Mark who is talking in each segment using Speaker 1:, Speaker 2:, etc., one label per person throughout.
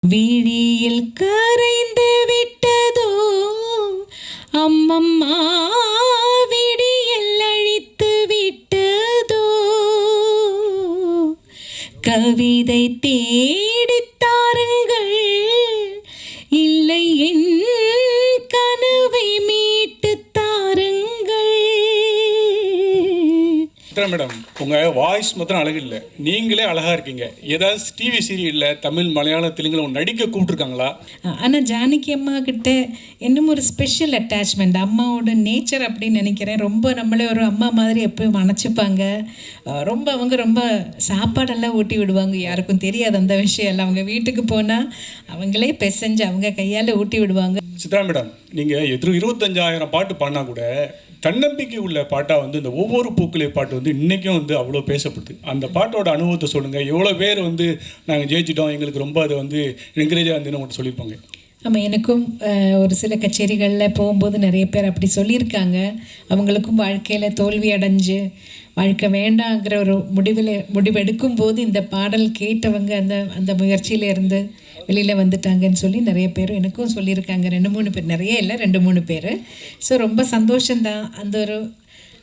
Speaker 1: விழியில் கரைந்து விட்டதோ அம்மம்மா, விடியல் அழித்து விட்டதோ, கவிதை தேடித் தாருங்கள், இல்லை என் கனவை மீட்டு தாருங்கள்.
Speaker 2: மேடம், உங்கள் வாய்ஸ் மாத்திரம் அழகு இல்லை, நீங்களே அழகாக இருக்கீங்க. ஏதாவது டிவி சீரியலில் தமிழ் மலையாளம் தெலுங்குல நடிக்க கூப்பிட்ருக்காங்களா?
Speaker 1: ஆனால் ஜானகி அம்மா கிட்ட இன்னும் ஒரு ஸ்பெஷல் அட்டாச்மெண்ட், அம்மாவோட நேச்சர் அப்படின்னு நினைக்கிறேன். ரொம்ப நம்மளே ஒரு அம்மா மாதிரி எப்பவும் அணைச்சிப்பாங்க. அவங்க ரொம்ப சாப்பாடெல்லாம் ஊட்டி விடுவாங்க. யாருக்கும் தெரியாது அந்த விஷயம் எல்லாம். அவங்க வீட்டுக்கு போனால் அவங்களே பெசஞ்சு அவங்க கையால் ஊட்டி விடுவாங்க.
Speaker 2: சித்ரா மேடம், நீங்கள் 25,000 பாட்டு பாடினா கூட தன்னம்பிக்கை உள்ள பாட்டாக இந்த ஒவ்வொரு பூக்களே பாட்டு இன்றைக்கும் அவ்வளோ பேசப்படுது. அந்த பாட்டோட அனுபவத்தை சொல்லுங்கள். எவ்வளோ பேர் நாங்கள் ஜெயிச்சிட்டோம், எங்களுக்கு ரொம்ப அதை என்கரேஜாக இருந்துன்னு உங்கள்கிட்ட சொல்லியிருப்பாங்க.
Speaker 1: ஆமாம், எனக்கும் ஒரு சில கச்சேரிகளில் போகும்போது நிறைய பேர் அப்படி சொல்லியிருக்காங்க. அவங்களுக்கும் வாழ்க்கையில் தோல்வி அடைஞ்சு வாழ்க்கை வேண்டாங்கிற ஒரு முடிவெடுக்கும் போது இந்த பாடல் கேட்டவங்க அந்த முயற்சியிலேருந்து வெளியில் வந்துட்டாங்கன்னு சொல்லி நிறைய பேர் எனக்கும் சொல்லியிருக்காங்க. 2-3 பேர், நிறைய இல்லை, 2-3 பேர். ஸோ ரொம்ப சந்தோஷந்தான்.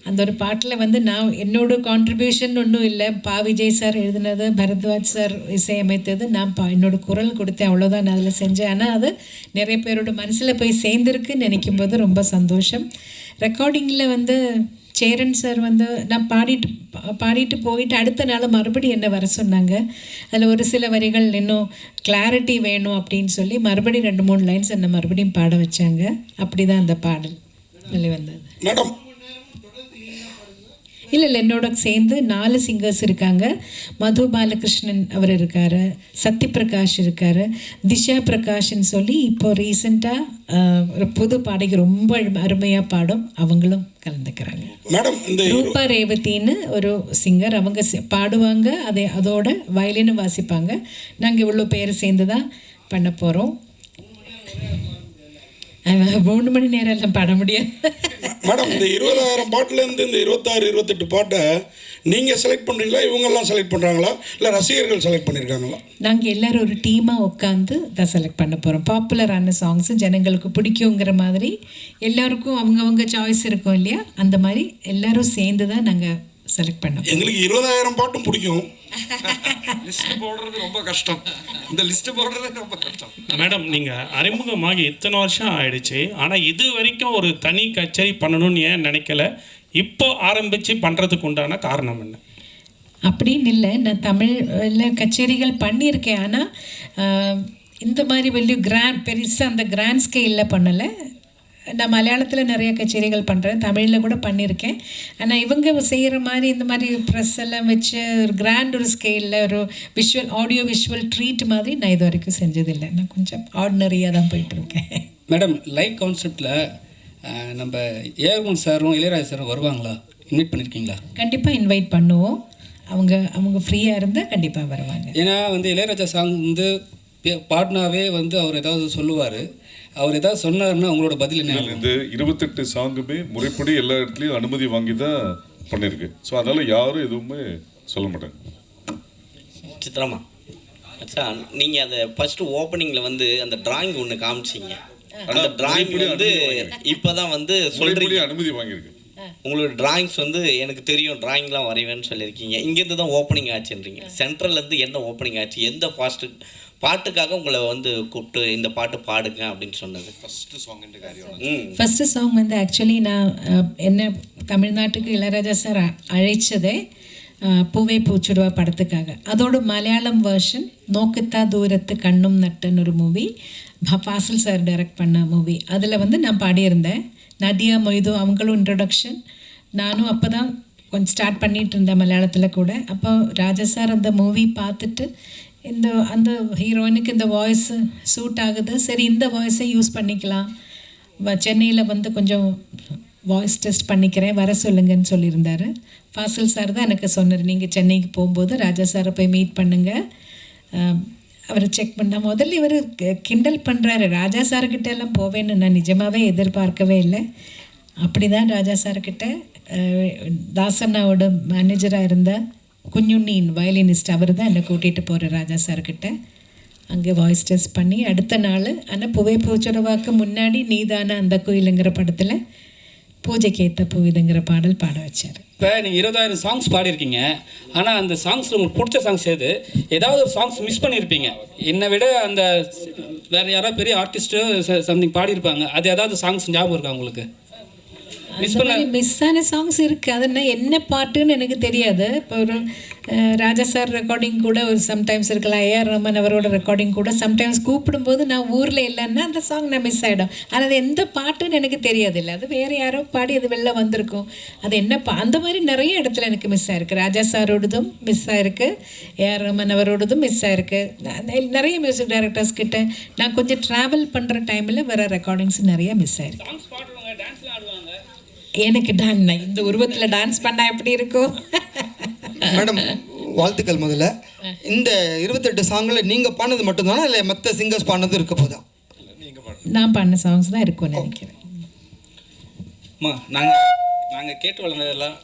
Speaker 1: அந்த ஒரு பாட்டில் நான் என்னோட கான்ட்ரிபியூஷன் ஒன்றும் இல்லை. விஜய் சார் எழுதினது, பரத்வாஜ் சார் இசையமைத்தது, நான் என்னோட குரல் கொடுத்தேன், அவ்வளோதான் நான் அதில் செஞ்சேன். ஆனால் அது நிறைய பேரோட மனசில் போய் சேர்ந்துருக்குன்னு நினைக்கும் போது ரொம்ப சந்தோஷம். ரெக்கார்டிங்கில் சேரன் சார் நான் பாடிட்டு போயிட்டு அடுத்த நாள் மறுபடியும் என்ன வர சொன்னாங்க. அதில் ஒரு சில வரிகள் இன்னும் கிளாரிட்டி வேணும் அப்படின்னு சொல்லி மறுபடியும் 2-3 லைன்ஸ் என்னை மறுபடியும் பாட வச்சாங்க. அப்படி தான் அந்த பாடல் வெளி வந்தது.
Speaker 3: மேடம்,
Speaker 1: இல்லை என்னோட சேர்ந்து 4 சிங்கர்ஸ் இருக்காங்க. மது பாலகிருஷ்ணன் அவர் இருக்கார், சத்யபிரகாஷ் இருக்கார், திஷா பிரகாஷ்ன்னு சொல்லி இப்போ ரீசெண்டாக ஒரு புது பாடகி ரொம்ப அருமையாக பாடும், அவங்களும் கலந்துக்கிறாங்க.
Speaker 3: மேடம், இந்த
Speaker 1: ரூபா ரேவதின்னு ஒரு சிங்கர், அவங்க பாடுவாங்க, அதோட வயலினும் வாசிப்பாங்க. நாங்கள் இவ்வளோ பேர் சேர்ந்து தான் பண்ண போகிறோம். 3 மணி நேரம் எல்லாம் பாட முடியாது.
Speaker 3: மேடம், இந்த 20,000 பாட்டிலேருந்து இந்த 26-28 பாட்டை நீங்கள் செலக்ட் பண்ணுறீங்களா, இவங்கெல்லாம் செலக்ட் பண்ணுறாங்களா, இல்லை ரசிகர்கள் செலக்ட் பண்ணியிருக்காங்களா?
Speaker 1: நாங்கள் எல்லோரும் ஒரு டீமாக உட்காந்து தான் செலக்ட் பண்ண போகிறோம். பாப்புலரான சாங்ஸு ஜனங்களுக்கு பிடிக்குங்கிற மாதிரி எல்லாருக்கும் அவங்கவுங்க சாய்ஸ் இருக்கும் இல்லையா, அந்த மாதிரி எல்லோரும் சேர்ந்து தான் நாங்கள் செலக்ட் பண்ணோம்.
Speaker 3: எங்களுக்கு 20,000 பாட்டும் பிடிக்கும்.
Speaker 4: லிஸ்ட் போடுறது ரொம்ப கஷ்டம். இந்த லிஸ்ட் போடுறது ரொம்ப கஷ்டம்.
Speaker 5: மேடம், நீங்கள் அறிமுகமாகி இத்தனை வருஷம் ஆயிடுச்சு, ஆனால் இது வரைக்கும் ஒரு தனி கச்சேரி பண்ணணும்னு ஏன் நினைக்கல? இப்போ ஆரம்பித்து பண்ணுறதுக்கு உண்டான காரணம் என்ன?
Speaker 1: அப்படின்னு இல்லை, நான் தமிழில் கச்சேரிகள் பண்ணியிருக்கேன். ஆனால் இந்த மாதிரி வெளியே பெருசாக அந்த கிராண்ட் ஸ்கேலில் பண்ணலை. நான் மலையாளத்தில் நிறைய கச்சேரிகள் பண்ணுறேன், தமிழில் கூட பண்ணியிருக்கேன். ஆனால் இவங்க செய்கிற மாதிரி இந்த மாதிரி ப்ரெஸ் எல்லாம் வச்சு ஒரு ஸ்கேலில் ஒரு ஆடியோ விஷுவல் ட்ரீட் மாதிரி நான் இது வரைக்கும் செஞ்சதில்லை. நான் கொஞ்சம் ஆர்டினரியாக தான் போயிட்டுருக்கேன்.
Speaker 6: மேடம், லைவ் கான்செப்டில் நம்ம ஏஆர் சாரும் இளையராஜா சாரும் வருவாங்களா? இன்வைட் பண்ணியிருக்கீங்களா?
Speaker 1: கண்டிப்பாக இன்வைட் பண்ணுவோம். அவங்க ஃப்ரீயாக இருந்தால் கண்டிப்பாக வருவாங்க.
Speaker 6: ஏன்னா இளையராஜா சாங் பாடினாவே அவர் ஏதாவது சொல்லுவார். அவர் ஏதாவது சொன்னார்னா உங்களோட பதில் என்ன?
Speaker 7: இந்த 28 சாங்குமே முறைப்படி எல்லா இடத்துலையும் அனுமதி வாங்கி தான் பண்ணியிருக்கு. ஸோ அதனால் யாரும் எதுவுமே சொல்ல மாட்டாங்க.
Speaker 8: சித்ராமா, அச்சா, நீங்கள் அந்த ஃபஸ்ட்டு ஓப்பனிங்கில் அந்த டிராயிங் ஒன்று காமிச்சிங்க. அந்த டிராயிங் இப்போ தான் சொல்கிறீங்க
Speaker 7: அனுமதி வாங்கியிருக்கு.
Speaker 8: உங்களோட டிராயிங்ஸ் எனக்கு தெரியும், டிராயிங்லாம் வரைவேன்னு சொல்லியிருக்கீங்க. இங்கேருந்து தான் ஓப்பனிங் ஆச்சுன்றீங்க. சென்ட்ரல்லேருந்து என்ன ஓப்பனிங் ஆச்சு? எந்த பாட்டுக்காக உங்களை கூப்பிட்டு இந்த பாட்டு பாடுங்க அப்படின்னு சொன்னது?
Speaker 1: ஃபஸ்ட்டு சாங் ஆக்சுவலி நான் என்ன தமிழ்நாட்டுக்கு இளையராஜா சார் அழைச்சதே பூவே பூச்சுடுவா படத்துக்காக. அதோட மலையாளம் வேர்ஷன் நோக்குத்தா தூரத்து கண்ணும் நட்டுன்னு ஒரு மூவி, ஃபாசில் சார் டைரக்ட் பண்ண மூவி. அதில் நான் பாடியிருந்தேன். நதியா மொய்தோ அவங்களும் இன்ட்ரொடக்ஷன். நானும் அப்போ தான் கொஞ்சம் ஸ்டார்ட் பண்ணிகிட்டு இருந்தேன் மலையாளத்தில் கூட. அப்போ ராஜா சார் அந்த மூவி பார்த்துட்டு அந்த ஹீரோயினுக்கு இந்த வாய்ஸ் சூட் ஆகுது, சரி இந்த வாய்ஸை யூஸ் பண்ணிக்கலாம், சென்னையில் கொஞ்சம் வாய்ஸ் டெஸ்ட் பண்ணிக்கிறேன், வர சொல்லுங்கன்னு சொல்லியிருந்தார். ஃபாசில் சார் தான் எனக்கு சொன்னார், நீங்கள் சென்னைக்கு போகும்போது ராஜா சாரை போய் மீட் பண்ணுங்கள், அவரை செக் பண்ணால். முதல்ல இவர் கிண்டல் பண்ணுறாரு, ராஜா சார்கிட்ட எல்லாம் போவேன்னு நான் நிஜமாகவே எதிர்பார்க்கவே இல்லை. அப்படி தான் ராஜா சார்கிட்ட தாசண்ணாவோட மேனேஜராக இருந்த குஞ்சுண்ணியின் வயலினிஸ்ட் அவர் தான் என்னை கூட்டிகிட்டு போகிற ராஜா சார்கிட்ட. அங்கே வாய்ஸ் டெஸ்ட் பண்ணி அடுத்த நாள் ஆனால் பூவே பூச்சுடவாக்கு முன்னாடி நீதான அந்த கோயிலுங்கிற படத்தில் பூஜைக்கு ஏற்ற பூவிதுங்கிற பாடல் பாட வச்சார்.
Speaker 6: இப்போ நீங்கள் 20,000 சாங்ஸ் பாடியிருக்கீங்க, ஆனால் அந்த சாங்ஸில் உங்களுக்கு பிடிச்ச சாங்ஸ் எது? ஏதாவது ஒரு சாங்ஸ் மிஸ் பண்ணியிருப்பீங்க. என்னை விட அந்த வேறு யாராவது பெரிய ஆர்டிஸ்ட்டு சம்திங் பாடியிருப்பாங்க, அது ஏதாவது சாங்ஸ் ஞாபகம் இருக்கா உங்களுக்கு?
Speaker 1: மிஸ் ஆன சாங்ஸ் இருக்குது. அது என்ன பாட்டுன்னு எனக்கு தெரியாது. இப்போ ஒரு ராஜா சார் ரெக்கார்டிங் கூட ஒரு சம்டைம்ஸ் இருக்கலாம், ஏஆர் ரஹ்மான் அவரோட ரெக்கார்டிங் கூட சம்டைம்ஸ் கூப்பிடும்போது நான் ஊரில் இல்லைன்னா அந்த சாங் நான் மிஸ் ஆகிடும். ஆனால் அது எந்த பாட்டுன்னு எனக்கு தெரியாது. இல்லை, அது வேறு யாரோ பாடி அது வெளில வந்திருக்கும். அது என்ன அந்த மாதிரி நிறைய இடத்துல எனக்கு மிஸ் ஆகிருக்கு. ராஜா சாரோடதும் மிஸ் ஆகிருக்கு, ஏஆர் ரஹ்மான் அவரோடதும் மிஸ் ஆகிருக்கு. நிறைய மியூசிக் டைரக்டர்ஸ் கிட்ட நான் கொஞ்சம் ட்ராவல் பண்ணுற டைமில் வர ரெக்கார்டிங்ஸ் நிறைய மிஸ் ஆகிருக்கு. எனக்கு இந்த உருவத்தில் டான்ஸ் பண்ணால் எப்படி இருக்கும்?
Speaker 9: மேடம் வாழ்த்துக்கள். முதல்ல இந்த 28 சாங்கில் நீங்கள் பாடினது மட்டும்தானா இல்லை மற்ற சிங்கர்ஸ் பாடினதும் இருக்க போதா?
Speaker 1: நான் பாடின சாங்ஸ் தான் இருக்கும்னு நினைக்கிறேன்.
Speaker 10: நாங்கள் கேட்டு வளர்ந்ததெல்லாம்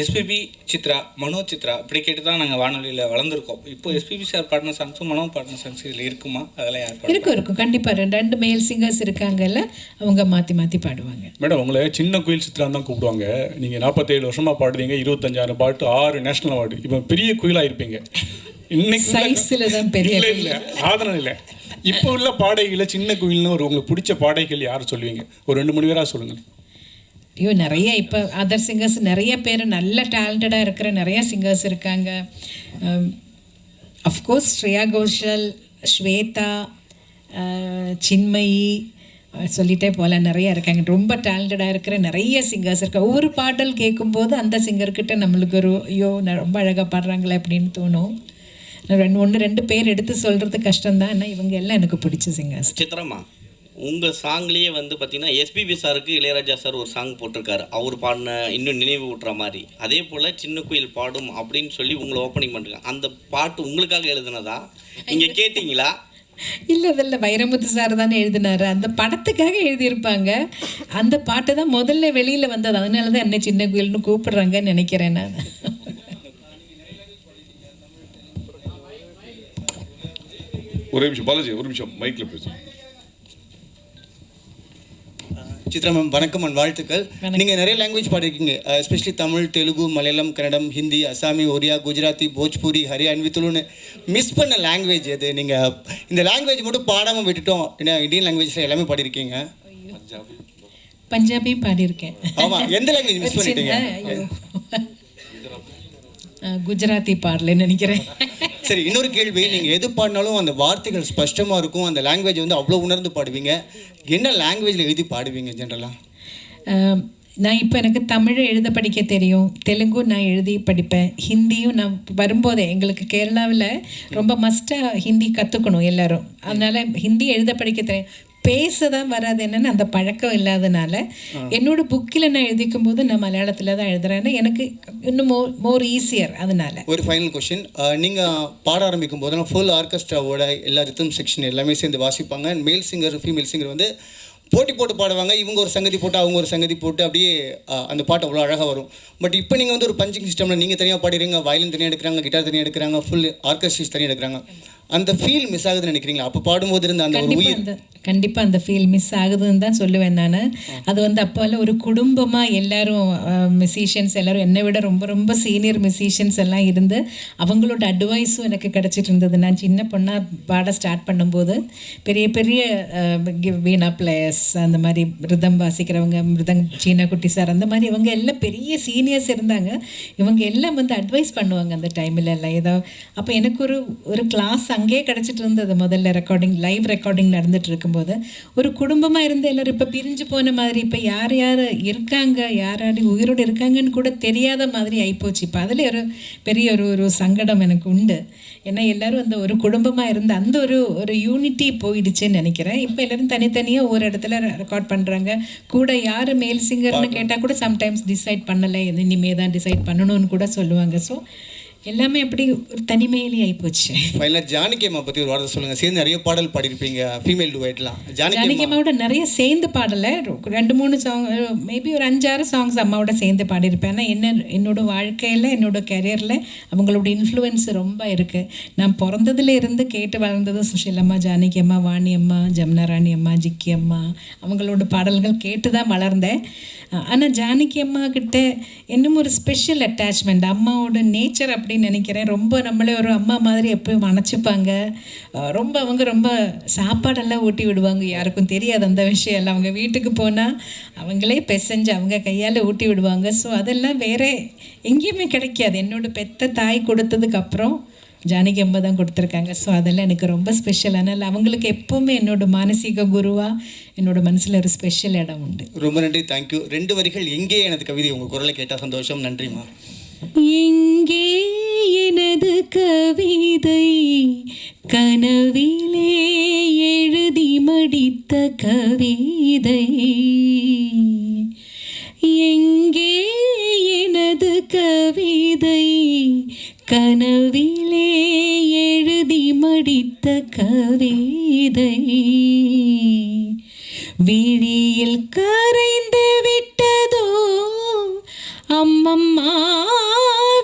Speaker 10: எஸ்பிபி சித்ரா, மனோ சித்ரா இப்படி கேட்டு தான் நாங்கள் வானொலியில் வளர்ந்துருக்கோம். இப்போ எஸ்பிபி சார் பாடின சாங்ஸும் மனோ பாடின சாங்ஸ் இதில் இருக்குமா? அதெல்லாம் யார்
Speaker 1: இருக்கும் கண்டிப்பாக. ரெண்டு மேல் சிங்கர்ஸ் இருக்காங்கல்ல, அவங்க மாற்றி மாற்றி பாடுவாங்க.
Speaker 2: மேடம் உங்களை சின்ன குயில் சித்ரான்னு தான் கூப்பிடுவாங்க. நீங்கள் 47 வருஷமாக பாடுறீங்க, 25,000 பாட்டு, 6 நேஷனல் அவார்டு. இப்போ பெரிய குயிலாக இருப்பீங்க. இன்னைக்கு
Speaker 1: சைஸில் தான் பெரிய
Speaker 2: இல்லை சாதனம் இல்லை. இப்போ உள்ள பாடகைகளை சின்ன குயில்னு உங்களுக்கு பிடிச்ச பாடகைகள் யார் சொல்லுவீங்க? ஒரு 2-3 பேராக சொல்லுங்கள்.
Speaker 1: ஐயோ, நிறைய இப்போ அதர் சிங்கர்ஸ் நிறைய பேர் நல்ல டேலண்டடாக இருக்கிற நிறைய சிங்கர்ஸ் இருக்காங்க. அஃப்கோர்ஸ் ஸ்ரேயா கோஷல், ஸ்வேதா, சின்மயி, சொல்லிகிட்டே போகல, நிறைய இருக்காங்க. ரொம்ப டேலண்டடாக இருக்கிற நிறைய சிங்கர்ஸ் இருக்காங்க. ஒவ்வொரு பாடல் கேட்கும்போது அந்த சிங்கர்கிட்ட நம்மளுக்கு ஒரு ஐயோ ரொம்ப அழகாக பாடுறாங்களே அப்படின்னு தோணும். 1-2 பேர் எடுத்து சொல்கிறது கஷ்டம்தான், ஆனால் இவங்க எல்லாம் எனக்கு பிடிச்ச சிங்கர்ஸ்.
Speaker 8: சித்ரமா, உங்கள் சாங்லேயே வந்து பார்த்தீங்கன்னா எஸ்பிபி சாருக்கு இளையராஜா சார் ஒரு சாங் போட்டிருக்காரு, அவர் பாடின இன்னும் நினைவு ஊட்டுற மாதிரி. அதே போல் சின்ன குயில் பாடும் அப்படின்னு சொல்லி உங்களை ஓப்பனிங் பண்ணுறாங்க. அந்த பாட்டு உங்களுக்காக எழுதுனதா? நீங்கள் கேட்டிங்களா?
Speaker 1: இல்லை, வைரமுத்து சார் தானே எழுதினார். அந்த படத்துக்காக எழுதியிருப்பாங்க. அந்த பாட்டு தான் முதல்ல வெளியில் வந்தது. அதனால தான் என்ன சின்ன குயில்னு கூப்பிடுறாங்கன்னு நினைக்கிறேன் நான்.
Speaker 7: ஒரே நிமிஷம் பாலாஜி, ஒரு நிமிஷம் மைக்கில் பேசுங்க.
Speaker 9: சித்ரா மேம் வணக்கம் அண்ட் வாழ்த்துக்கள். நீங்கள் நிறைய லாங்குவேஜ் பாடிருக்கீங்க, எஸ்பெஷலி தமிழ், தெலுங்கு, மலையாளம், கன்னடம், ஹிந்தி, அசாமி, ஒரியா, குஜராத்தி, போஜ்பூரி, ஹரியான்வி, துளுன்னு மிஸ் பண்ண லாங்குவேஜ் எது? நீங்கள் இந்த லாங்குவேஜ் மட்டும் பாடாமல் விட்டுட்டோம். ஏன்னா இந்தியன் லாங்குவேஜில் எல்லாமே பாடியிருக்கீங்க.
Speaker 1: பஞ்சாபியும் பாடியிருக்கேன்.
Speaker 9: ஆமாம், எந்த லாங்குவேஜ் மிஸ் பண்ணிட்டீங்க?
Speaker 1: குஜராத்தி பாடலன்னு நினைக்கிறேன்.
Speaker 9: சரி, இன்னொரு கேள்வி. நீங்கள் எது பாடினாலும் அந்த வார்த்தைகள் ஸ்பஷ்டமாக இருக்கும், அந்த லாங்குவேஜ் வந்து அவ்வளோ உணர்ந்து பாடுவீங்க. என்ன லாங்குவேஜில் எழுதி பாடுவீங்க ஜென்ரலாக?
Speaker 1: நான் இப்போ எனக்கு தமிழ் எழுத படிக்க தெரியும், தெலுங்கும் நான் எழுதி படிப்பேன், ஹிந்தியும் நான் வரும்போதே எங்களுக்கு கேரளாவில் ரொம்ப மஸ்ட்டாக ஹிந்தி கற்றுக்கணும் எல்லோரும். அதனால் ஹிந்தி எழுத படிக்க தெரியும், பேச தான் வராது. என்னென்னு அந்த பழக்கம் இல்லாதனால என்னோடய புக்கில் நான் எழுதிக்கும் போது நான் மலையாளத்தில் தான் எழுதுறேன்னா எனக்கு இன்னும் மோர் ஈஸியர். அதனால
Speaker 9: ஒரு ஃபைனல் கொஸ்டின். நீங்கள் பாட ஆரம்பிக்கும் போதெல்லாம் ஃபுல் ஆர்கெஸ்ட்ராவோட எல்லா ரித்தம் செக்ஷன் எல்லாமே சேர்ந்து வாசிப்பாங்க. மேல் சிங்கர், ஃபீமேல் சிங்கர் வந்து போட்டி போட்டு பாடுவாங்க. இவங்க ஒரு சங்கதி போட்டு அவங்க ஒரு சங்கதி போட்டு அப்படியே அந்த பாட்டு அவ்வளோ அழகாக வரும். பட் இப்போ நீங்கள் வந்து ஒரு பஞ்சிங் சிஸ்டமில் நீங்கள் தனியாக பாடுறீங்க, வயலின் தனியாக எடுக்கிறாங்க, கிட்டார் தனியாக எடுக்கிறாங்க, ஃபுல் ஆர்கெஸ்ட்ரேஸ் தனியாக எடுக்கிறாங்க. அந்த ஃபீல் மிஸ் ஆகுதுன்னு நினைக்கிறீங்களா? அப்போ பாடும்போது இருந்த அந்த ஒரு உயிர்
Speaker 1: கண்டிப்பாக அந்த ஃபீல் மிஸ் ஆகுதுன்னு தான் சொல்லுவேன் நான். அது வந்து அப்போல்லாம் ஒரு குடும்பமாக எல்லாரும் மியூசிஷியன்ஸ் எல்லோரும் என்னை விட ரொம்ப ரொம்ப சீனியர் மியூசிஷியன்ஸ் எல்லாம் இருந்து அவங்களோட அட்வைஸும் எனக்கு கிடச்சிட்டு இருந்தது. நான் சின்ன பொண்ணாக பாட ஸ்டார்ட் பண்ணும்போது பெரிய பெரிய வீணா பிளேயர்ஸ், அந்த மாதிரி மிருதம் வாசிக்கிறவங்க, சீனா குட்டி சார், அந்த மாதிரி இவங்க எல்லாம் பெரிய சீனியர்ஸ் இருந்தாங்க. இவங்க எல்லாம் வந்து அட்வைஸ் பண்ணுவாங்க அந்த டைமில் எல்லாம் ஏதோ. அப்போ எனக்கு ஒரு கிளாஸ் அங்கேயே கிடச்சிட்டு இருந்தது. முதல்ல ரெக்கார்டிங், லைவ் ரெக்கார்டிங் நடந்துட்டு இருக்கும்போது ஒரு குடும்பமாக இருந்து எல்லோரும் இப்போ பிரிஞ்சு போன மாதிரி, இப்போ யார் யார் இருக்காங்க, யாராடி உயிரோடு இருக்காங்கன்னு கூட தெரியாத மாதிரி ஆகிப்போச்சு. இப்போ அதில் ஒரு பெரிய ஒரு சங்கடம் எனக்கு உண்டு. ஏன்னா எல்லோரும் அந்த ஒரு குடும்பமாக இருந்த அந்த ஒரு யூனிட்டி போயிடுச்சுன்னு நினைக்கிறேன். இப்போ எல்லோரும் தனித்தனியாக ஒரு இடத்துல ரெக்கார்ட் பண்ணுறாங்க. கூட யார் மேல் சிங்கர்னு கேட்டால் கூட சம்டைம்ஸ் டிசைட் பண்ணலை, இனிமே தான் டிசைட் பண்ணணும்னு கூட சொல்லுவாங்க. ஸோ எல்லாமே அப்படி ஒரு தனிமையிலே ஆகிப்போச்சு.
Speaker 9: ஃபைனலாக ஜானகி அம்மா பற்றி ஒரு வார்த்தை சொல்லுங்கள். சேர்ந்து நிறைய பாடல் பாடியிருப்பீங்க, ஃபீமேல் டுவைட்லாம்.
Speaker 1: ஜானகி அம்மாவோட நிறைய சேர்ந்து பாடலை, 2-3 சாங், மேபி ஒரு 5-6 சாங்ஸ் அம்மாவோட சேர்ந்து பாடியிருப்பேன். ஆனால் என்னோட வாழ்க்கையில், என்னோட கெரியரில் அவங்களோட இன்ஃப்ளூயன்ஸ் ரொம்ப இருக்குது. நான் பிறந்ததுல இருந்து கேட்டு வளர்ந்தது சுஷீலம்மா, ஜானகி அம்மா, வாணி அம்மா, ஜமுனா ராணி அம்மா, ஜிக்கி அம்மா, அவங்களோட பாடல்கள் கேட்டு தான் வளர்ந்தேன். ஆனால் ஜானகி அம்மா கிட்ட இன்னும் ஒரு ஸ்பெஷல் அட்டாச்மெண்ட், அம்மாவோட நேச்சர் அப்படின்னு நினைக்கிறேன். ரொம்ப நம்மளே ஒரு அம்மா மாதிரி எப்பவும் அணைச்சிப்பாங்க. ரொம்ப அவங்க ரொம்ப சாப்பாடெல்லாம் ஊட்டி விடுவாங்க, யாருக்கும் தெரியாது அந்த விஷயம் எல்லாம். அவங்க வீட்டுக்கு போனால் அவங்களே பிசைஞ்சு அவங்க கையால் ஊட்டி விடுவாங்க. ஸோ அதெல்லாம் வேறு எங்கேயுமே கிடைக்காது. என்னோட பெத்த தாய் கொடுத்ததுக்கப்புறம் ஜானகி அம்மா தான் கொடுத்துருக்காங்க. ஸோ அதெல்லாம் எனக்கு ரொம்ப ஸ்பெஷல். அதனால் அவங்களுக்கு எப்போவுமே என்னோட மானசீக குருவாக என்னோட மனசில் ஒரு ஸ்பெஷல் இடம் உண்டு.
Speaker 9: ரொம்ப நன்றி, தேங்க்யூ. 2 வரிகள் எங்கே எனது கவிதை உங்கள் குரலை கேட்டால் சந்தோஷம். நன்றிம்மா.
Speaker 1: எங்கே எனது கவிதை, கனவிலே எழுதி மடித்த கவிதை, எங்கே எனது கவிதை, கனவிலே எழுதி மடித்த கவிதை, விழியில் கரைந்து விட்டதோ அம்மம்மா,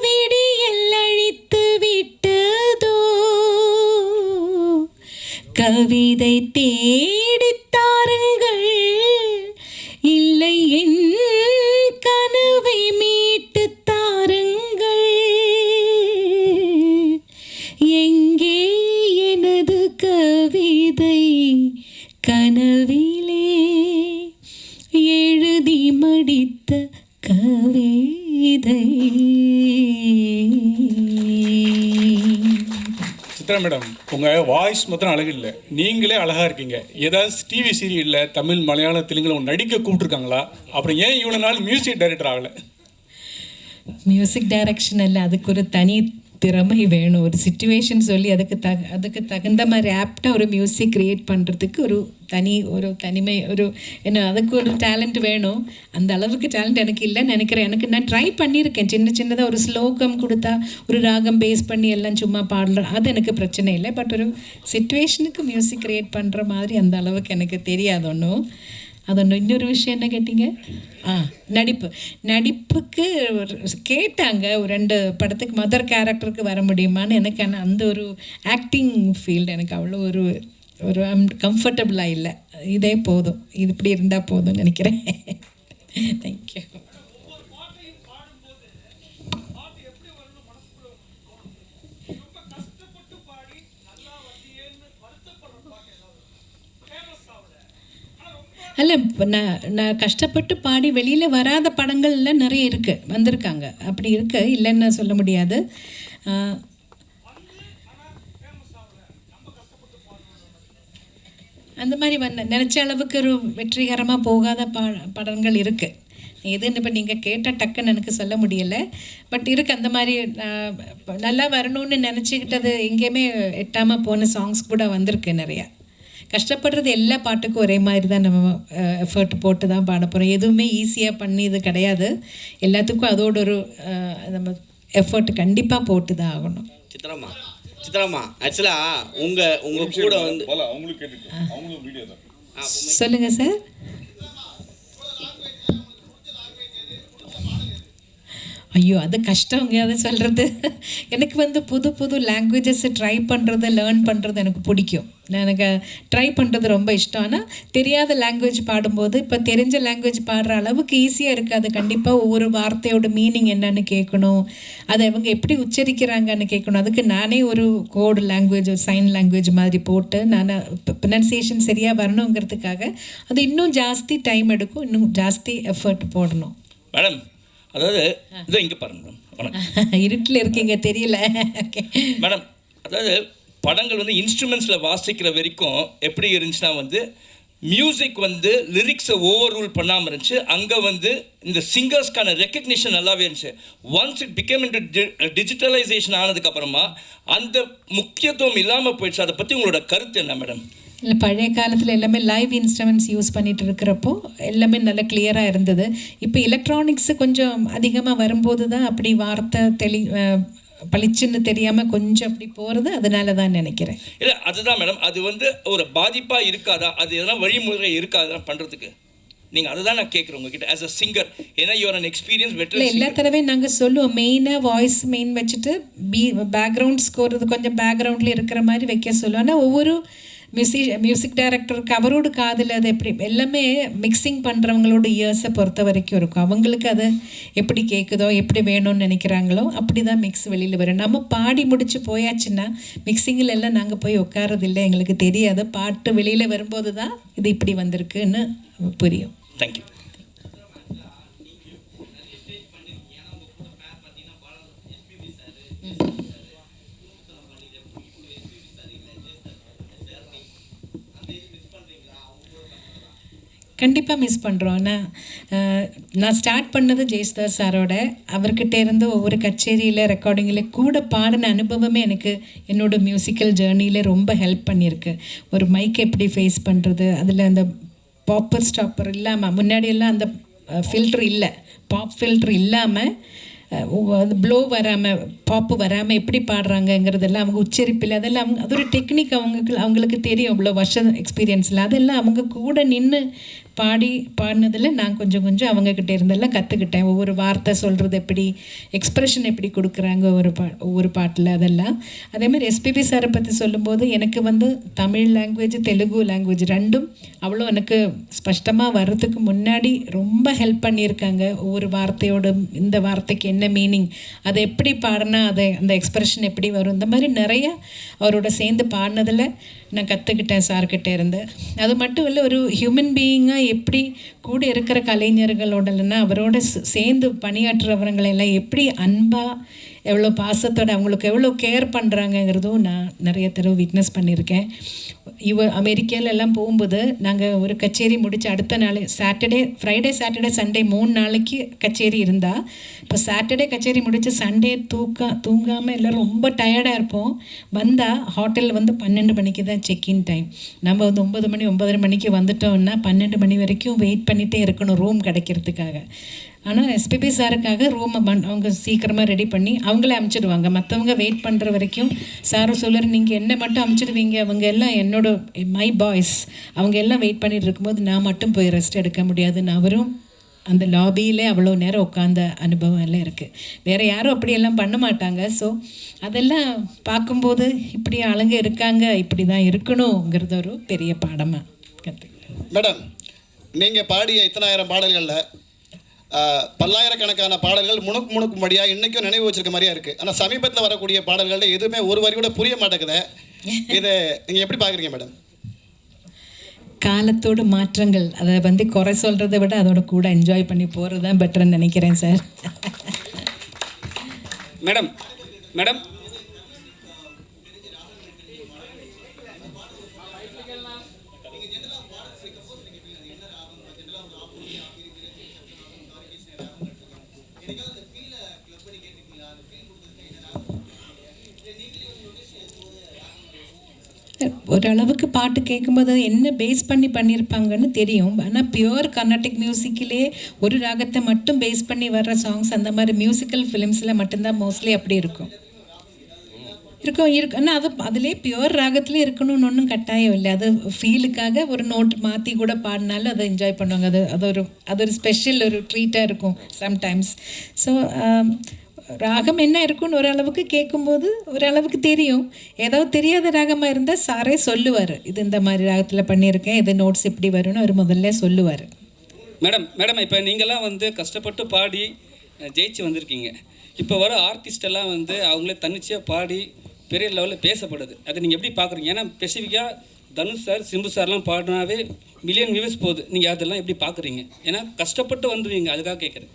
Speaker 1: விடியல் அழித்து விட்டதோ, கவிதை தேடித் தாருங்கள், இல்லை என் கனவை மீட்டு தாருங்கள், எங்கே எனது கவிதை, கனவிலே எழுதி மடித்த கவிதை.
Speaker 2: சித்ரா மேடம், உங்கள் வாய்ஸ் மாத்திரம் அழகு இல்லை, நீங்களே அழகாக இருக்கீங்க. ஏதாவது டிவி சீரியலில் தமிழ், மலையாளம், தெலுங்குல நடிக்க கூப்பிட்ருக்காங்களா? அப்புறம் ஏன் இவ்வளோ நாள் மியூசிக் டைரக்டர் ஆகலை?
Speaker 1: மியூசிக் டைரக்ஷன் அல்ல, அதுக்கு ஒரு தனி திறமை வேணும். ஒரு சிச்சுவேஷன் சொல்லி அதுக்கு தகுந்த மாதிரி ஆப்டாக ஒரு மியூசிக் க்ரியேட் பண்ணுறதுக்கு ஒரு தனிமை, என்ன அதுக்கு ஒரு டேலண்ட் வேணும். அந்த அளவுக்கு டேலண்ட் எனக்கு இல்லைன்னு நினைக்கிறேன். நான் ட்ரை பண்ணியிருக்கேன். சின்னதாக ஒரு ஸ்லோகம் கொடுத்தா ஒரு ராகம் பேஸ் பண்ணி எல்லாம் சும்மா பாடலாம், அது எனக்கு பிரச்சனை இல்லை. பட் ஒரு சிச்சுவேஷனுக்கு மியூசிக் க்ரியேட் பண்ணுற மாதிரி அந்த அளவுக்கு எனக்கு தெரியாது ஒன்றும். இன்னொரு விஷயம் என்ன கேட்டீங்க? நடிப்புக்கு கேட்டாங்க, ஒரு 2 படத்துக்கு மதர் கேரக்டருக்கு வர முடியுமான்னு. எனக்கு ஆனால் அந்த ஒரு ஆக்டிங் ஃபீல்டு எனக்கு அவ்வளோ ஒரு கம்ஃபர்டபுளாக இல்லை. இதே போதும், இது இப்படி இருந்தால் போதும்னு நினைக்கிறேன். தேங்க்யூ. அல்ல, நான் கஷ்டப்பட்டு பாடி வெளியில் வராத படங்கள்லாம் நிறைய இருக்குது, வந்திருக்காங்க. அப்படி இருக்கு, இல்லைன்னு சொல்ல முடியாது. அந்த மாதிரி நினச்ச அளவுக்கு ஒரு வெற்றிகரமாக போகாத படங்கள் இருக்குது. எதுன்னு இப்போ நீங்கள் கேட்டால் டக்குன்னு எனக்கு சொல்ல முடியலை. பட் இருக்குது அந்த மாதிரி. நல்லா வரணும்னு நினச்சிக்கிட்டது எங்கேயுமே எட்டாமல் போன சாங்ஸ் கூட வந்திருக்கு நிறையா. கஷ்டப்படுறது எல்லா பாட்டுக்கும் ஒரே மாதிரி தான் நம்ம எஃபர்ட் போட்டு தான் பாட போகிறோம். எதுவுமே ஈஸியாக பண்ணி இது கிடையாது. எல்லாத்துக்கும் அதோட ஒரு நம்ம எஃபர்ட் கண்டிப்பாக போட்டு தான் ஆகணும்.
Speaker 8: சித்ராமா ஆக்சுவலாக உங்கள் கூட வந்து
Speaker 1: சொல்லுங்கள் சார். ஐயோ, அது கஷ்டங்க அதை சொல்கிறது. எனக்கு புது லாங்குவேஜஸ் ட்ரை பண்ணுறது, லேர்ன் பண்ணுறது எனக்கு பிடிக்கும். எனக்கு ட்ரை பண்ணுறது ரொம்ப இஷ்டம். ஆனால் தெரியாத லாங்குவேஜ் பாடும்போது இப்போ தெரிஞ்ச லாங்குவேஜ் பாடுற அளவுக்கு ஈஸியாக இருக்காது. கண்டிப்பாக ஒவ்வொரு வார்த்தையோட மீனிங் என்னன்னு கேட்கணும், அதை அவங்க எப்படி உச்சரிக்கிறாங்கன்னு கேட்கணும். அதுக்கு நானே ஒரு கோடு லாங்குவேஜ், ஒரு சைன் லாங்குவேஜ் மாதிரி போட்டு நான் ப்ரொனன்சியேஷன் சரியாக வரணுங்கிறதுக்காக அது இன்னும் ஜாஸ்தி டைம் எடுக்கும், இன்னும் ஜாஸ்தி எஃபர்ட் போடணும்.
Speaker 11: மேடம், அதாவது இதை இங்கே பாருங்க மேடம்,
Speaker 1: இருட்டில் இருக்கீங்க தெரியல.
Speaker 11: மேடம், அதாவது படங்கள் வந்து இன்ஸ்ட்ருமெண்ட்ஸில் வாசிக்கிற வரைக்கும் எப்படி இருந்துச்சுன்னா வந்து மியூசிக் வந்து லிரிக்ஸை ஓவர் ரூல் பண்ணாமல் இருந்துச்சு. அங்கே வந்து இந்த சிங்கர்ஸ்க்கான ரெக்கக்னிஷன் நல்லாவே இருந்துச்சு. Once it became into digitalisation ஆனதுக்கப்புறமா அந்த முக்கியத்துவம் இல்லாமல் போயிடுச்சு. அதை பற்றி உங்களோட கருத்து என்ன மேடம்?
Speaker 1: இல்லை, பழைய காலத்தில் எல்லாமே லைவ் இன்ஸ்ட்ருமெண்ட்ஸ் யூஸ் பண்ணிகிட்டு இருக்கிறப்போ எல்லாமே நல்லா கிளியராக இருந்தது. இப்போ எலக்ட்ரானிக்ஸு கொஞ்சம் அதிகமாக வரும்போது தான் அப்படி வார்த்தை பளிச்சுன்னு தெரியாமல் கொஞ்சம் அப்படி போகிறது அதனால தான் நினைக்கிறேன்.
Speaker 11: இல்லை அதுதான் மேடம், அது வந்து ஒரு பாதிப்பாக இருக்காதா, அது எதனா வழிமுறை இருக்காதா பண்ணுறதுக்கு? நீங்கள் அதை தான் நான் கேட்குறேன் உங்ககிட்ட ஆஸ் அ சிங்கர், ஏன்னா யூஆர் அன் எக்ஸ்பீரியன்ஸ்
Speaker 1: இல்லை
Speaker 11: வெட்டரன்.
Speaker 1: எல்லா தடவையும் நாங்கள் சொல்லுவோம் மெயினாக வாய்ஸ் மெயின் வச்சுட்டு பேக்ரவுண்ட் ஸ்கோர் இது கொஞ்சம் பேக்ரவுண்டில் இருக்கிற மாதிரி வைக்க சொல்லுவோம். ஆனால் ஒவ்வொரு மியூசிக் டைரக்டருக்கு அவரோட காதில் அது எப்படி எல்லாமே மிக்சிங் பண்ணுறவங்களோட இயர்ஸை பொறுத்த வரைக்கும் இருக்கும். அவங்களுக்கு அது எப்படி கேட்குதோ எப்படி வேணும்னு நினைக்கிறாங்களோ அப்படி தான் மிக்ஸ் வெளியில் வரும். நம்ம பாடி முடிச்சு போயாச்சுன்னா மிக்சிங்கில் எல்லாம் நாங்கள் போய் உட்காரதில்லை, எங்களுக்கு தெரியாது. பாட்டு வெளியில் வரும்போது தான் இது இப்படி வந்திருக்குன்னு புரியும்.
Speaker 11: தேங்க்யூ.
Speaker 1: கண்டிப்பாக மிஸ் பண்ணுறோம். நான் ஸ்டார்ட் பண்ணது ஜெயசுதாஸ் சாரோட. அவர்கிட்ட இருந்து ஒவ்வொரு கச்சேரியில் ரெக்கார்டிங்கில் கூட பாடின அனுபவமே எனக்கு என்னோடய மியூசிக்கல் ஜேர்னியில் ரொம்ப ஹெல்ப் பண்ணியிருக்கு. ஒரு மைக் எப்படி ஃபேஸ் பண்ணுறது, அதில் அந்த பாப்பர் ஸ்டாப்பர் இல்லாமல், முன்னாடியெல்லாம் அந்த ஃபில்ட்ரு இல்லை, பாப் ஃபில்ட்ரு இல்லாமல் அது ப்ளோ வராமல் பாப்பு வராமல் எப்படி பாடுறாங்கங்கிறதெல்லாம் அவங்க உச்சரிப்பில் அதெல்லாம் அவங்க அது ஒரு டெக்னிக் அவங்களுக்கு தெரியும். இவ்வளோ வருஷம் எக்ஸ்பீரியன்ஸில் அதெல்லாம் அவங்க கூட நின்று பாடினதில் நான் கொஞ்சம் அவங்கக்கிட்ட இருந்தெல்லாம் கற்றுக்கிட்டேன். ஒவ்வொரு வார்த்தை சொல்கிறது எப்படி, எக்ஸ்ப்ரெஷன் எப்படி கொடுக்குறாங்க ஒவ்வொரு பாட்டில் அதெல்லாம். அதேமாதிரி எஸ்பிபி சாரை பற்றி சொல்லும்போது எனக்கு வந்து தமிழ் லாங்குவேஜ் தெலுங்கு லாங்குவேஜ் ரெண்டும் அவ்வளோ எனக்கு ஸ்பஷ்டமாக வர்றதுக்கு முன்னாடி ரொம்ப ஹெல்ப் பண்ணியிருக்காங்க. ஒவ்வொரு வார்த்தையோட இந்த வார்த்தைக்கு என்ன மீனிங், அதை எப்படி பாடினா அதை அந்த எக்ஸ்ப்ரெஷன் எப்படி வரும், இந்த மாதிரி நிறையா அவரோட சேர்ந்து பாடினதில் நான் கற்றுக்கிட்டேன் சார்கிட்ட இருந்து. அது மட்டும் இல்லை, ஒரு ஹியூமன் பீயிங்காக எப்படி கூட இருக்கிற கலைஞர்களோட இல்லைன்னா அவரோட சேர்ந்து பணியாற்றுறவங்களெல்லாம் எப்படி அன்பாக எவ்வளோ பாசத்தோடு அவங்களுக்கு எவ்வளோ கேர் பண்ணுறாங்கங்கிறதும் நான் நிறைய தடவை விட்னஸ் பண்ணியிருக்கேன். அமெரிக்காவிலெல்லாம் போகும்போது நாங்கள் ஒரு கச்சேரி முடித்து அடுத்த நாள் ஃப்ரைடே சாட்டர்டே சண்டே 3 நாளைக்கு கச்சேரி இருந்தால், இப்போ சாட்டர்டே கச்சேரி முடித்து சண்டே தூங்காமல் எல்லோரும் ரொம்ப டயர்டாக இருப்போம். வந்தால் ஹோட்டலில் வந்து 12 மணிக்கு தான் செக்இன் டைம். நம்ம வந்து 9 மணி 9:30 மணிக்கு வந்துட்டோம்னா 12 மணி வரைக்கும் வெயிட் பண்ணிகிட்டே இருக்கணும் ரூம் கிடைக்கிறதுக்காக. ஆனால் எஸ்பிபி சாருக்காக ரூமை அவங்க சீக்கிரமாக ரெடி பண்ணி அவங்களே அமுச்சிடுவாங்க. மற்றவங்க வெயிட் பண்ணுற வரைக்கும் சாரும் சொல்லுற நீங்கள் என்ன மட்டும் அமுச்சிடுவீங்க, அவங்க எல்லாம் மை பாய்ஸ் அவங்க எல்லாம் வெயிட் பண்ணிட்டு இருக்கும்போது நான் மட்டும் போய் ரெஸ்ட் எடுக்க முடியாதுன்னு அவரும் அந்த லாபியிலே அவ்வளோ நேரம் உட்காந்த அனுபவம் எல்லாம் இருக்குது. வேறு யாரும் அப்படியெல்லாம் பண்ண மாட்டாங்க. ஸோ அதெல்லாம் பார்க்கும்போது இப்படி ஆளுங்க இருக்காங்க, இப்படி தான் இருக்கணுங்கிறது ஒரு பெரிய பாடமாக கற்றுக்கிட்டேன்.
Speaker 9: மேடம், நீங்கள் பாடிய இத்தனாயிரம் பாடல்களில் பல்லாயிரக்கணக்கான பாடல்கள் முணுக்கும்படியாக இன்றைக்கும் நினைவு வச்சிருக்க மாதிரியா இருக்குது. ஆனால் சமீபத்தில் வரக்கூடிய பாடல்களில் எதுவுமே ஒரு வரி கூட புரிய மாட்டேங்குது. இதை நீங்கள் எப்படி பார்க்குறீங்க மேடம்?
Speaker 1: காலத்தோட மாற்றங்கள், அதை வந்து குறை சொல்கிறத விட அதோட கூட என்ஜாய் பண்ணி போகிறது தான் பெட்டர்ன்னு நினைக்கிறேன் சார்.
Speaker 6: மேடம் மேடம்
Speaker 1: ஓரளவுக்கு பாட்டு கேட்கும்போது என்ன பேஸ் பண்ணியிருப்பாங்கன்னு தெரியும். ஆனால் பியூர் கர்நாடிக் மியூசிக்கிலே ஒரு ராகத்தை மட்டும் பேஸ் பண்ணி வர்ற சாங்ஸ் அந்த மாதிரி மியூசிக்கல் ஃபிலிம்ஸில் மட்டும்தான் மோஸ்ட்லி அப்படி இருக்கும். ஆனால் அதிலே பியூர் ராகத்துலேயே இருக்கணும்னு ஒன்றும் கட்டாயம் இல்லை. அது ஃபீலுக்காக ஒரு நோட் மாற்றி கூட பாடினாலும் அதை என்ஜாய் பண்ணுவாங்க. அது ஒரு ஸ்பெஷல் ஒரு ட்ரீட்டாக இருக்கும் சம்டைம்ஸ். ஸோ ராகம் என்ன இருக்குன்னு ஓரளவுக்கு கேட்கும்போது ஓரளவுக்கு தெரியும். ஏதாவது தெரியாத ராகமாக இருந்தால் சாரே சொல்லுவார், இது இந்த மாதிரி ராகத்தில் பண்ணியிருக்கேன், இது நோட்ஸ் இப்படி வரும்னு அவர் முதல்ல சொல்லுவார்.
Speaker 6: மேடம் இப்போ நீங்கள்லாம் வந்து கஷ்டப்பட்டு பாடி ஜெயிச்சு வந்திருக்கீங்க. இப்போ வர ஆர்டிஸ்டெல்லாம் வந்து அவங்களே தன்னிச்சையாக பாடி பெரிய லெவலில் பேசப்படுது. அதை நீங்கள் எப்படி பார்க்குறீங்க? ஏன்னா ஸ்பெசிஃபிக்காக தனுஷ் சார் சிம்பு சார்லாம் பாடினாவே மில்லியன் வியூஸ் போகுது. நீங்கள் அதெல்லாம் எப்படி பார்க்குறீங்க? ஏன்னா கஷ்டப்பட்டு வந்துடுவீங்க, அதுக்காக கேட்குறேன்.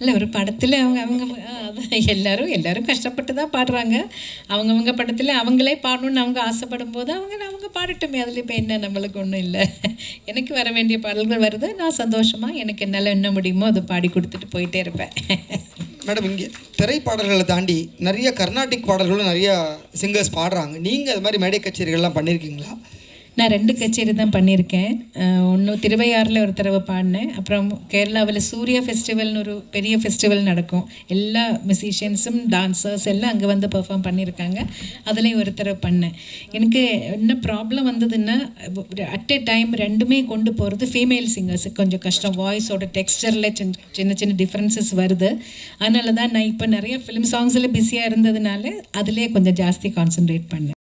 Speaker 1: இல்லை, ஒரு படத்தில் அவங்க எல்லாரும் கஷ்டப்பட்டு தான் பாடுறாங்க. அவங்கவுங்க படத்தில் அவங்களே பாடணுன்னு அவங்க ஆசைப்படும் போது அவங்க பாடட்டுமே, அதில் இப்போ என்ன நம்மளுக்கு ஒன்றும் இல்லை. எனக்கு வர வேண்டிய பாடல்கள் வருது, நான் சந்தோஷமாக எனக்கு என்னால் என்ன முடியுமோ அதை பாடி கொடுத்துட்டு போயிட்டே இருப்பேன்.
Speaker 12: மேடம், இங்கே திரைப்பாடல்களை தாண்டி நிறைய கர்நாடிக் பாடல்களும் நிறையா சிங்கர்ஸ் பாடுறாங்க. நீங்கள் அது மாதிரி மேடை கச்சேரிகள்லாம் பண்ணியிருக்கீங்களா?
Speaker 1: நான் 2 கச்சேரி தான் பண்ணியிருக்கேன். ஒன்று திருவையாறில் ஒரு தடவை பாடினேன். அப்புறம் கேரளாவில் சூர்யா ஃபெஸ்டிவல்னு ஒரு பெரிய ஃபெஸ்டிவல் நடக்கும். எல்லா மியூசிஷியன்ஸும் டான்சர்ஸ் எல்லாம் அங்கே வந்து பெர்ஃபார்ம் பண்ணியிருக்காங்க. அதுலேயும் ஒரு தடவை பண்ணேன். எனக்கு என்ன ப்ராப்ளம் வந்ததுன்னா அட் எ டைம் ரெண்டுமே கொண்டு போகிறது ஃபீமேல் சிங்கர்ஸுக்கு கொஞ்சம் கஷ்டம். வாய்ஸோட டெக்ஸ்டரில் சின்ன சின்ன டிஃப்ரென்சஸ் வருது. அதனால தான் நான் இப்போ நிறைய ஃபிலிம் சாங்ஸில் பிஸியாக இருந்ததுனால அதிலே கொஞ்சம் ஜாஸ்தி கான்சென்ட்ரேட் பண்ணேன்.